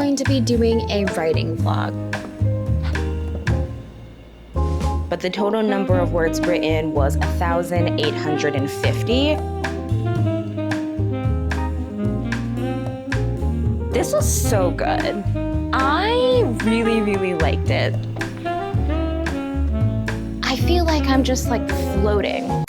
going to be doing a writing vlog. But the total number of words written was 1,850. This was so good. I really liked it. I feel like I'm just like floating.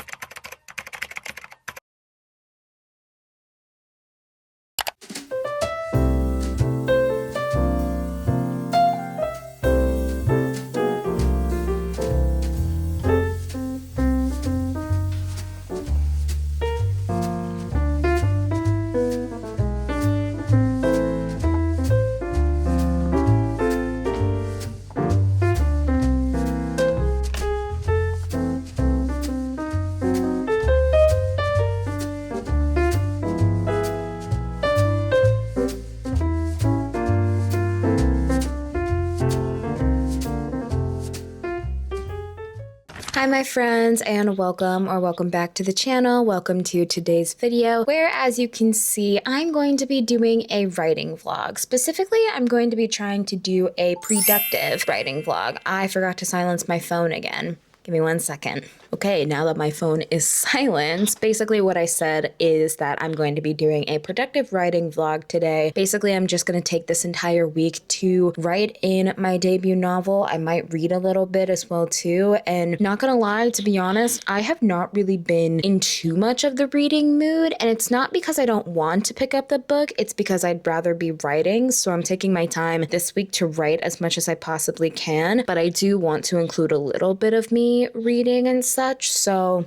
Hi my friends, and welcome back to the channel. Welcome to today's video, where as you can see, I'm going to be doing a writing vlog. Specifically, I'm going to be trying to do a productive writing vlog. I forgot to silence my phone again. Give me 1 second. Okay, now that my phone is silenced, basically what I said is that I'm going to be doing a productive writing vlog today. Basically, I'm just going to take this entire week to write in my debut novel. I might read a little bit as well too. And not gonna lie, to be honest, I have not really been in too much of the reading mood. And it's not because I don't want to pick up the book, it's because I'd rather be writing. So I'm taking my time this week to write as much as I possibly can. But I do want to include a little bit of me reading and such, so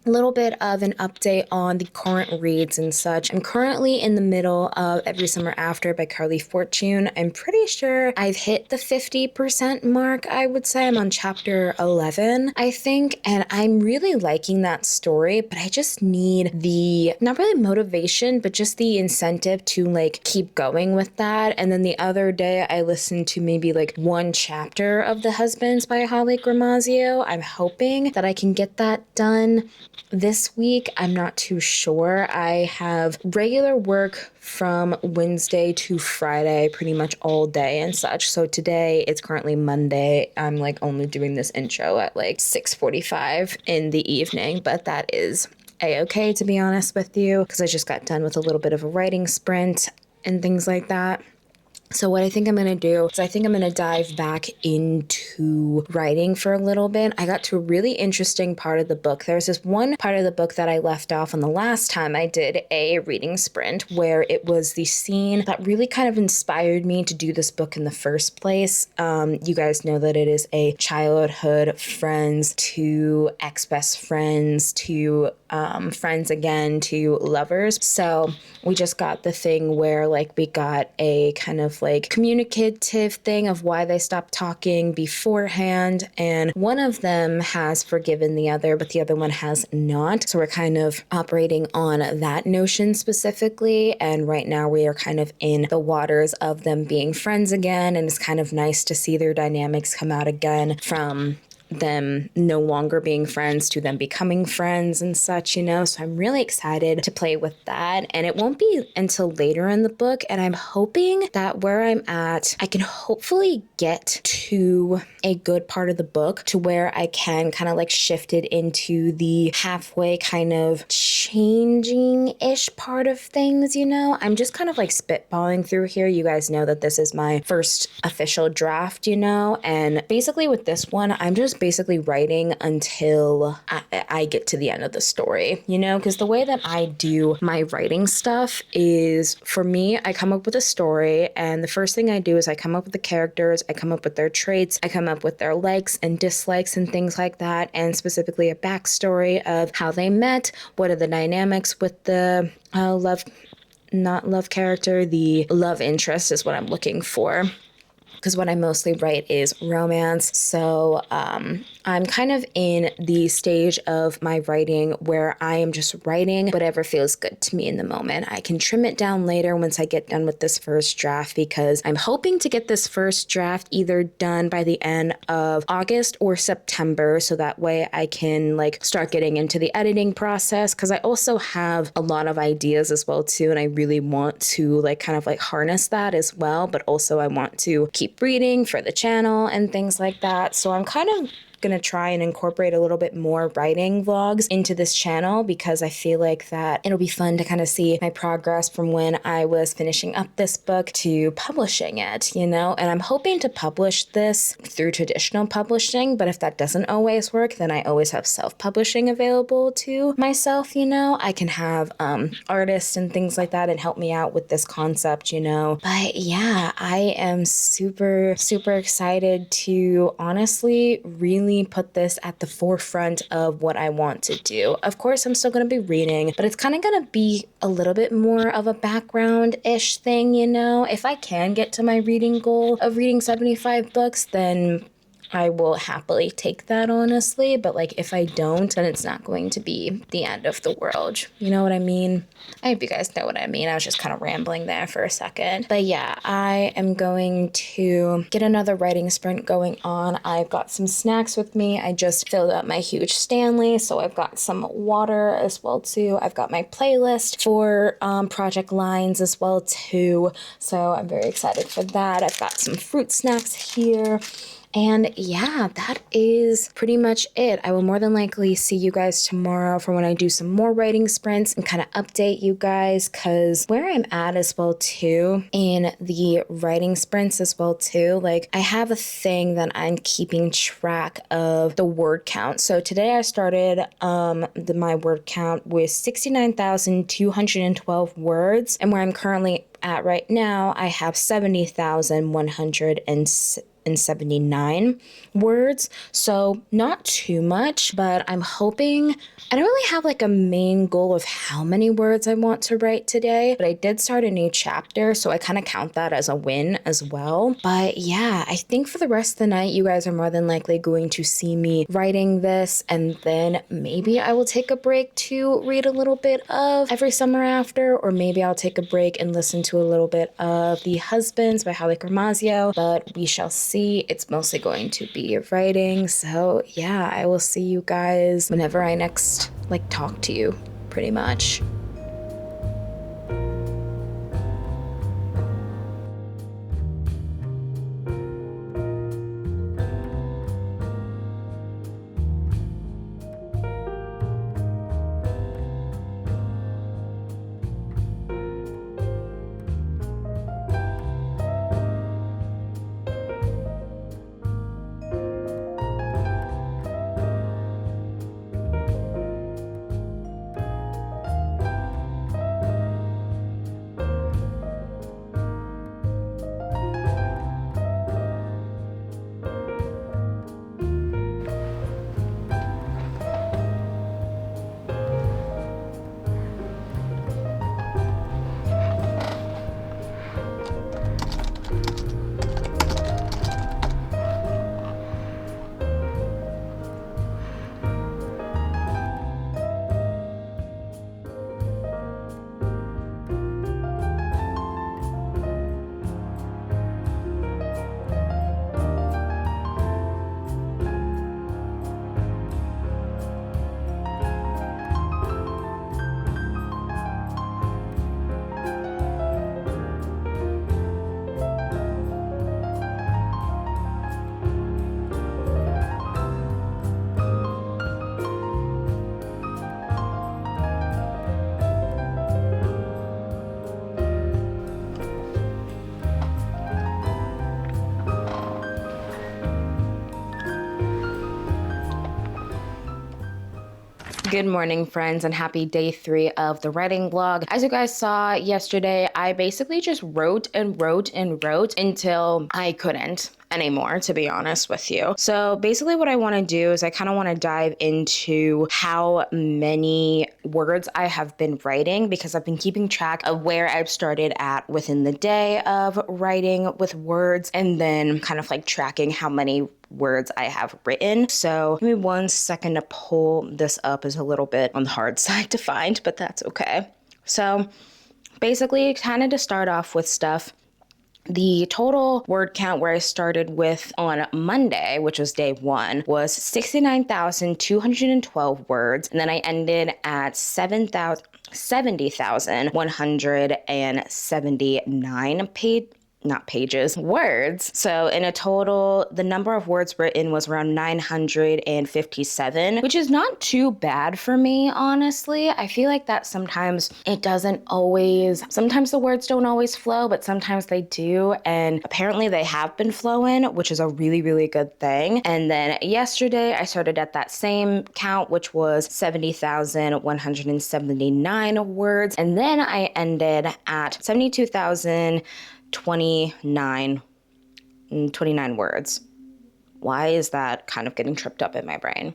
a little bit of an update on the current reads and such. I'm currently in the middle of Every Summer After by Carly Fortune. I'm pretty sure I've hit the 50% mark, I would say. I'm on chapter 11, I think, and I'm really liking that story, but I just need the, not really motivation, but just the incentive to like keep going with that. And then the other day I listened to maybe like one chapter of The Husbands by Holly Gramazio. I'm hoping that I can get that done this week. I'm not too sure. I have regular work from Wednesday to Friday pretty much all day and such. So today, it's currently Monday. I'm like only doing this intro at like 6:45 in the evening, but that is a-okay, to be honest with you, because I just got done with a little bit of a writing sprint and things like that. So what I think I'm going to do is I think I'm going to dive back into writing for a little bit. I got to a really interesting part of the book. There's this one part of the book that I left off on the last time I did a reading sprint, where it was the scene that really kind of inspired me to do this book in the first place. You guys know that it is a childhood friends to ex-best friends to friends again to lovers. So we just got the thing where like we got a kind of like communicative thing of why they stopped talking beforehand, and one of them has forgiven the other, but the other one has not. So we're kind of operating on that notion specifically, and right now we are kind of in the waters of them being friends again, and it's kind of nice to see their dynamics come out again from them no longer being friends to them becoming friends and such, you know? So I'm really excited to play with that. And it won't be until later in the book. And I'm hoping that where I'm at, I can hopefully get to a good part of the book to where I can kind of like shift it into the halfway kind of changing-ish part of things, you know? I'm just kind of like spitballing through here. You guys know that this is my first official draft, you know? And basically with this one, I'm just basically writing until I get to the end of the story, you know? Because the way that I do my writing stuff is, for me, I come up with a story, and the first thing I do is I come up with the characters, I come up with their traits, I come up with their likes and dislikes and things like that, and specifically a backstory of how they met, what are the dynamics with the not love character, the love interest is what I'm looking for. because what I mostly write is romance. So I'm kind of in the stage of my writing where I am just writing whatever feels good to me in the moment. I can trim it down later once I get done with this first draft, because I'm hoping to get this first draft either done by the end of August or September, so that way I can like start getting into the editing process, because I also have a lot of ideas as well too, and I really want to like kind of like harness that as well, but also I want to keep reading for the channel and things like that. So I'm kind of gonna try and incorporate a little bit more writing vlogs into this channel, because I feel like that it'll be fun to kind of see my progress from when I was finishing up this book to publishing it, you know? And I'm hoping to publish this through traditional publishing, but if that doesn't always work, then I always have self-publishing available to myself, you know? I can have artists and things like that and help me out with this concept, you know? But yeah, I am super, super excited to honestly really put this at the forefront of what I want to do. Of course, I'm still going to be reading, but it's kind of going to be a little bit more of a background-ish thing, you know? If I can get to my reading goal of reading 75 books, then I will happily take that, honestly. But like if I don't, then it's not going to be the end of the world. You know what I mean? I hope you guys know what I mean. I was just kind of rambling there for a second. But yeah, I am going to get another writing sprint going on. I've got some snacks with me. I just filled up my huge Stanley, so I've got some water as well too. I've got my playlist for project lines as well too. So I'm very excited for that. I've got some fruit snacks here. And yeah, that is pretty much it. I will more than likely see you guys tomorrow for when I do some more writing sprints and kind of update you guys, because where I'm at as well too in the writing sprints as well too, like I have a thing that I'm keeping track of the word count. So today I started my word count with 69,212 words, and where I'm currently at right now, I have 70,179 words. So not too much, but I'm hoping, I don't really have like a main goal of how many words I want to write today, but I did start a new chapter, so I kind of count that as a win as well. But yeah, I think for the rest of the night, you guys are more than likely going to see me writing this, and then maybe I will take a break to read a little bit of Every Summer After, or maybe I'll take a break and listen to a little bit of The Husbands by Holly Gramazio, but we shall see. It's mostly going to be writing. So yeah, I will see you guys whenever I next like talk to you, pretty much. Good morning, friends, and happy day 3 of the writing vlog. As you guys saw yesterday, I basically just wrote and wrote and wrote until I couldn't anymore, to be honest with you. So basically what I want to do is I kind of want to dive into how many words I have been writing, because I've been keeping track of where I've started at within the day of writing with words, and then kind of like tracking how many words I have written. So give me 1 second to pull this up. Is a little bit on the hard side to find, but that's okay. So basically, kind of to start off with stuff, the total word count where I started with on Monday, which was day 1, was 69,212 words. And then I ended at 70,179 words. So in a total, the number of words written was around 957, which is not too bad for me, honestly. I feel like that sometimes sometimes the words don't always flow, but sometimes they do. And apparently they have been flowing, which is a really, really good thing. And then yesterday I started at that same count, which was 70,179 words. And then I ended at 29 words. Why is that kind of getting tripped up in my brain?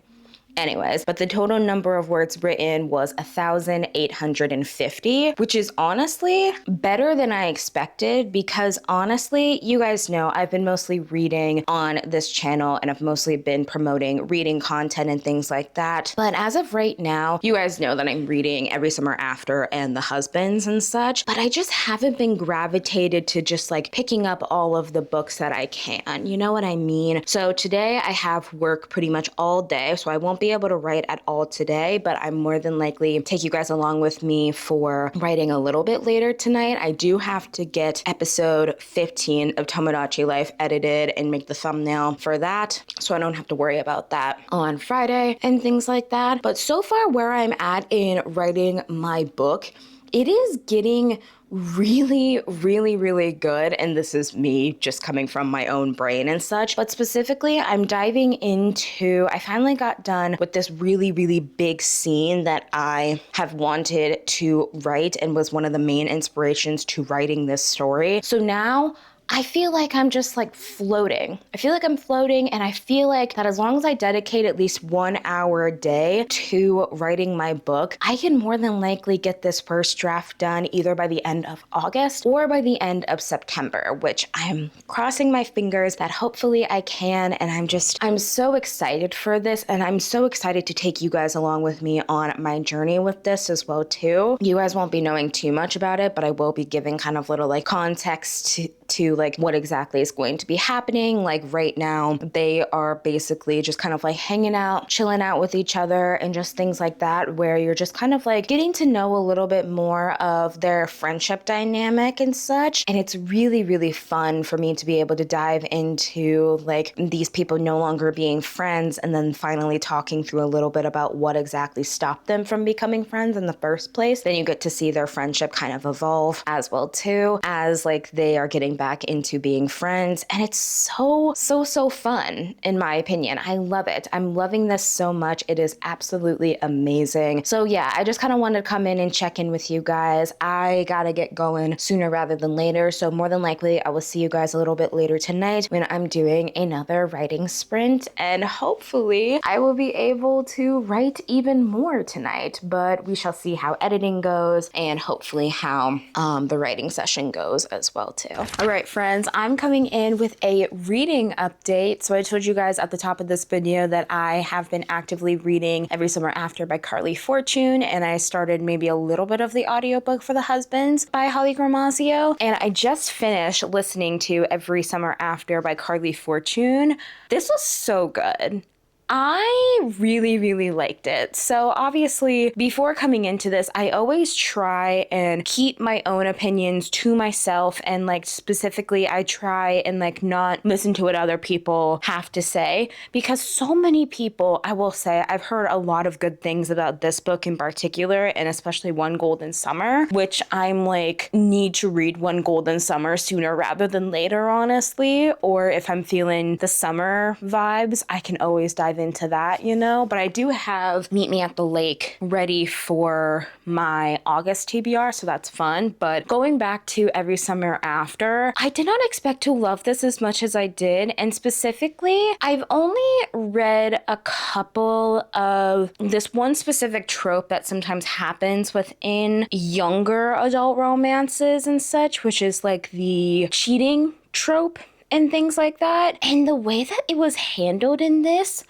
Anyways, but the total number of words written was 1,850, which is honestly better than I expected, because honestly, you guys know I've been mostly reading on this channel and I've mostly been promoting reading content and things like that. But as of right now, you guys know that I'm reading Every Summer After and The Husbands and such, but I just haven't been gravitated to just like picking up all of the books that I can. You know what I mean? So today I have work pretty much all day, so I won't be able to write at all today, but I'm more than likely take you guys along with me for writing a little bit later tonight. I do have to get episode 15 of Tomodachi Life edited and make the thumbnail for that, so I don't have to worry about that on Friday and things like that. But so far where I'm at in writing my book, it is getting really, really, really good. And this is me just coming from my own brain and such. But specifically, I'm diving into, I finally got done with this really, really big scene that I have wanted to write and was one of the main inspirations to writing this story. So now I feel like I'm just like floating. I feel like I'm floating, and I feel like that as long as I dedicate at least 1 hour a day to writing my book, I can more than likely get this first draft done either by the end of August or by the end of September, which I'm crossing my fingers that hopefully I can. And I'm so excited for this, and I'm so excited to take you guys along with me on my journey with this as well too. You guys won't be knowing too much about it, but I will be giving kind of little like context to like what exactly is going to be happening. Like right now, they are basically just kind of like hanging out, chilling out with each other and just things like that, where you're just kind of like getting to know a little bit more of their friendship dynamic and such. And it's really, really fun for me to be able to dive into like these people no longer being friends, and then finally talking through a little bit about what exactly stopped them from becoming friends in the first place. Then you get to see their friendship kind of evolve as well too, as like they are getting back into being friends. And it's so fun, in my opinion. I love it. I'm loving this so much. It is absolutely amazing. So yeah, I just kind of wanted to come in and check in with you guys. I gotta get going sooner rather than later, so more than likely I will see you guys a little bit later tonight when I'm doing another writing sprint, and hopefully I will be able to write even more tonight. But we shall see how editing goes, and hopefully how the writing session goes as well too. All right, friends, I'm coming in with a reading update. So I told you guys at the top of this video that I have been actively reading Every Summer After by Carly Fortune, and I started maybe a little bit of the audiobook for The Husbands by Holly Gramazio, and I just finished listening to Every Summer After by Carly Fortune. This was so good. I really, really liked it. So obviously, before coming into this, I always try and keep my own opinions to myself, and like specifically, I try and like not listen to what other people have to say, because so many people, I will say, I've heard a lot of good things about this book in particular, and especially One Golden Summer, which I'm like, need to read One Golden Summer sooner rather than later, honestly. Or if I'm feeling the summer vibes, I can always dive dive into that, you know, but I do have Meet Me at the Lake ready for my August TBR, so that's fun. But going back to Every Summer After, I did not expect to love this as much as I did, and specifically, I've only read a couple of this one specific trope that sometimes happens within younger adult romances and such, which is like the cheating trope and things like that. And the way that it was handled in this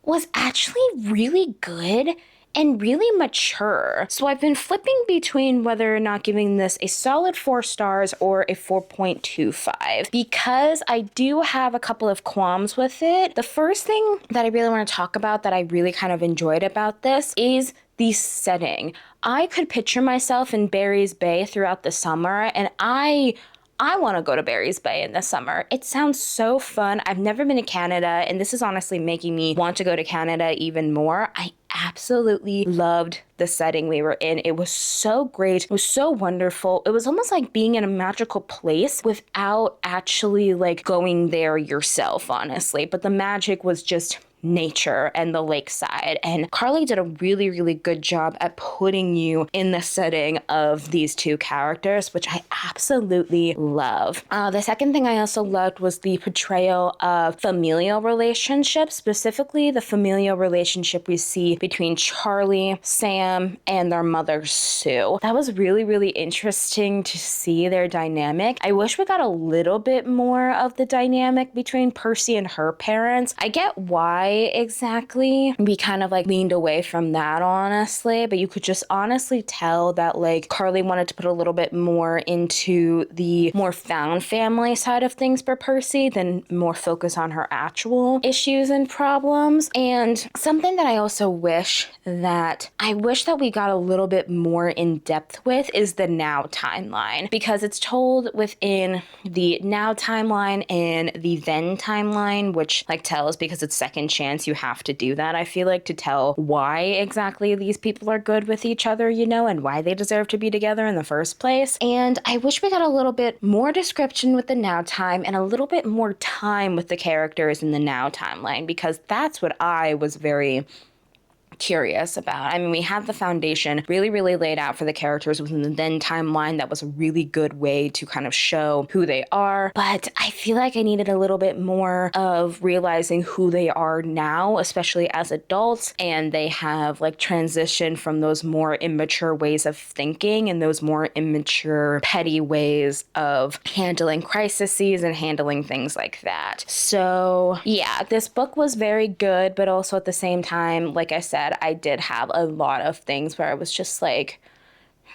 was actually really good and really mature. So I've been flipping between whether or not giving this a solid 4 stars or a 4.25 because I do have a couple of qualms with it. The first thing that I really want to talk about that I really kind of enjoyed about this is the setting. I could picture myself in Barry's Bay throughout the summer, and I want to go to Barry's Bay in the summer. It sounds so fun. I've never been to Canada, and this is honestly making me want to go to Canada even more. I absolutely loved the setting we were in. It was so great. It was so wonderful. It was almost like being in a magical place without actually like going there yourself, honestly. But the magic was just nature and the lakeside. And Carly did a really, really good job at putting you in the setting of these two characters, which I absolutely love. The second thing I also loved was the portrayal of familial relationships, specifically the familial relationship we see between Charlie, Sam, and their mother, Sue. That was really, really interesting to see their dynamic. I wish we got a little bit more of the dynamic between Percy and her parents. I get why exactly we kind of like leaned away from that, honestly, but you could just honestly tell that like Carly wanted to put a little bit more into the more found family side of things for Percy than more focus on her actual issues and problems. And something that I also wish that we got a little bit more in depth with is the now timeline, because it's told within the now timeline and the then timeline, which like tells, because it's second chance, you have to do that, I feel like, to tell why exactly these people are good with each other, you know, and why they deserve to be together in the first place. And I wish we got a little bit more description with the now time and a little bit more time with the characters in the now timeline, because that's what I was very curious about. I mean, we have the foundation really, really laid out for the characters within the then timeline. That was a really good way to kind of show who they are. But I feel like I needed a little bit more of realizing who they are now, especially as adults. And they have like transitioned from those more immature ways of thinking and those more immature, petty ways of handling crises and handling things like that. So yeah, this book was very good, but also at the same time, like I said, I did have a lot of things where I was just like,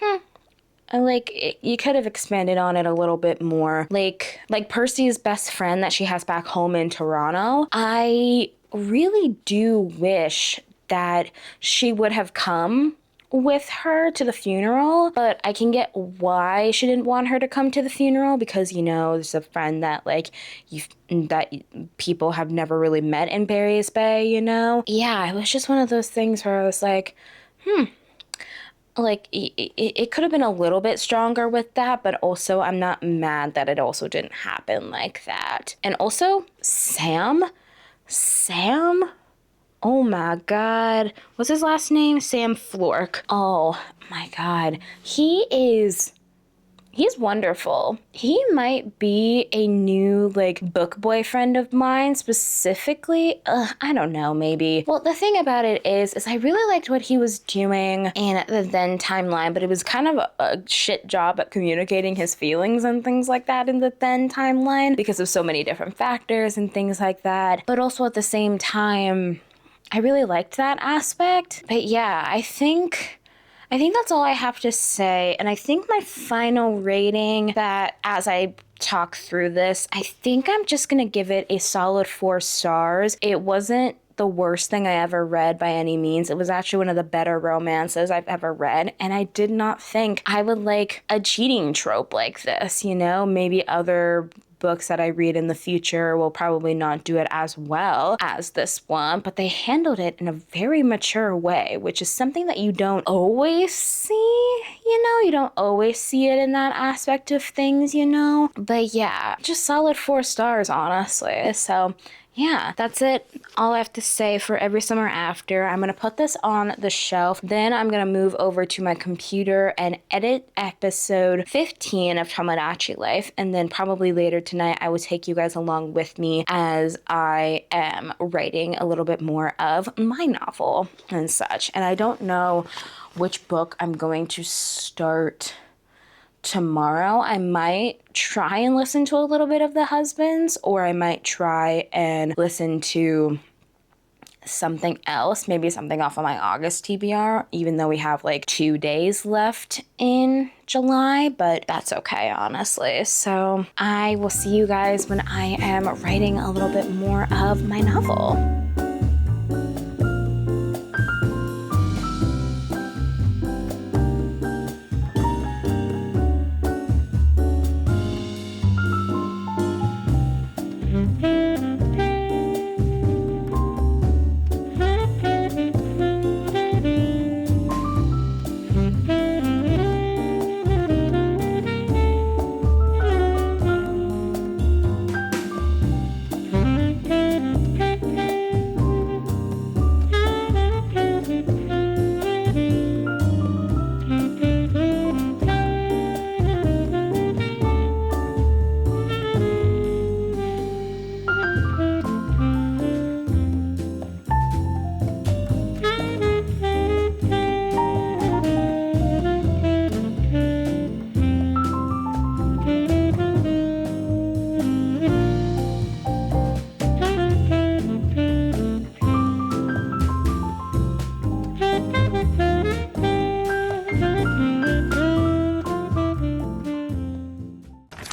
you could have expanded on it a little bit more. Like Percy's best friend that she has back home in Toronto, I really do wish that she would have come with her to the funeral, but I can get why she didn't want her to come to the funeral, because, you know, there's a friend that like that people have never really met in Barry's Bay, you know? Yeah, it was just one of those things where I was like, like it could have been a little bit stronger with that, but also I'm not mad that it also didn't happen like that. And also Sam, oh my God. What's his last name? Sam Flork. Oh my God. He's wonderful. He might be a new like book boyfriend of mine, specifically. I don't know, maybe. Well, the thing about it is I really liked what he was doing in the then timeline, but it was kind of a shit job at communicating his feelings and things like that in the then timeline because of so many different factors and things like that. But also at the same time, I really liked that aspect. But yeah, I think that's all I have to say. And I think my final rating, that as I talk through this, I think I'm just going to give it a solid 4 stars. It wasn't the worst thing I ever read by any means. It was actually one of the better romances I've ever read. And I did not think I would like a cheating trope like this, you know? Maybe other books that I read in the future will probably not do it as well as this one, but they handled it in a very mature way, which is something that you don't always see, you know? You don't always see it in that aspect of things, you know? But yeah, just solid 4 stars, honestly. So yeah, that's it. All I have to say for Every Summer After. I'm going to put this on the shelf. Then I'm going to move over to my computer and edit episode 15 of Tomodachi Life. And then probably later tonight, I will take you guys along with me as I am writing a little bit more of my novel and such. And I don't know which book I'm going to start tomorrow. I might try and listen to a little bit of The Husbands, or I might try and listen to something else, maybe something off of my August TBR, even though we have like 2 days left in July, but that's okay, honestly. So I will see you guys when I am writing a little bit more of my novel.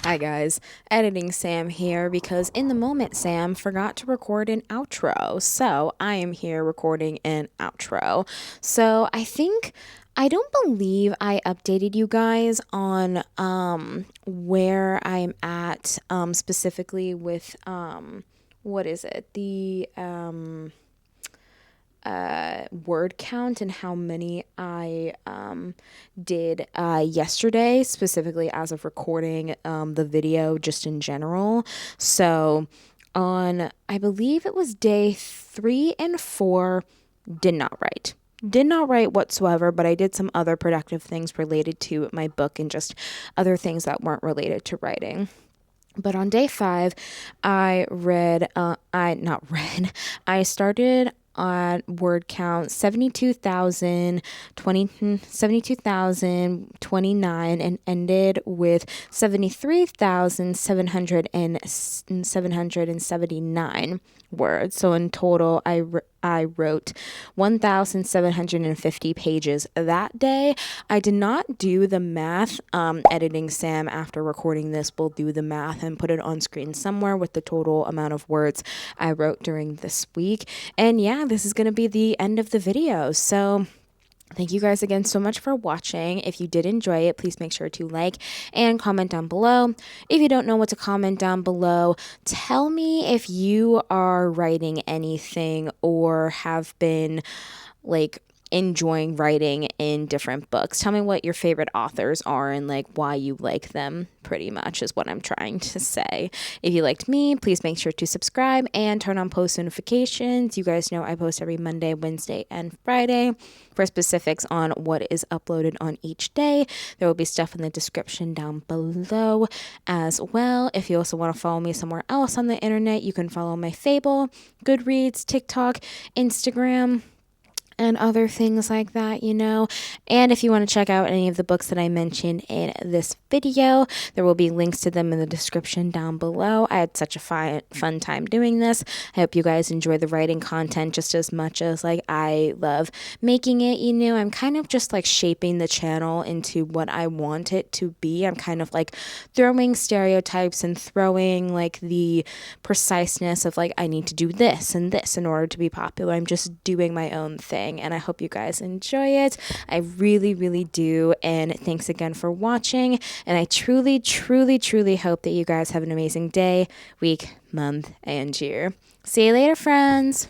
Hi guys, editing Sam here because in the moment Sam forgot to record an outro. So I am here recording an outro. So I don't believe I updated you guys on where I'm at specifically with what is it? The word count and how many I did yesterday, specifically as of recording the video just in general. So on, I believe it was day 3 and 4, did not write. Did not write whatsoever, but I did some other productive things related to my book and just other things that weren't related to writing. But on day 5, I started on word count 72,029 and ended with 73,779 words. So in total, I wrote 1,750 pages that day. I did not do the math. Editing Sam after recording this will do the math and put it on screen somewhere with the total amount of words I wrote during this week. And yeah, this is going to be the end of the video. So thank you guys again so much for watching. If you did enjoy it, please make sure to like and comment down below. If you don't know what to comment down below, tell me if you are writing anything or have been like enjoying writing in different books. Tell me what your favorite authors are and like why you like them, pretty much is what I'm trying to say. If you liked me, please make sure to subscribe and turn on post notifications. You guys know I post every Monday, Wednesday, and Friday. For specifics on what is uploaded on each day, there will be stuff in the description down below as well. If you also want to follow me somewhere else on the internet, you can follow my Fable, Goodreads, TikTok, Instagram, and other things like that, you know. And if you want to check out any of the books that I mentioned in this video, there will be links to them in the description down below. I had such a fun time doing this. I hope you guys enjoy the writing content just as much as like I love making it. You know, I'm kind of just like shaping the channel into what I want it to be. I'm kind of like throwing stereotypes and throwing like the preciseness of like I need to do this and this in order to be popular. I'm just doing my own thing. And I hope you guys enjoy it. I really, really do. And thanks again for watching. And I truly, truly, truly hope that you guys have an amazing day, week, month, and year. See you later, friends.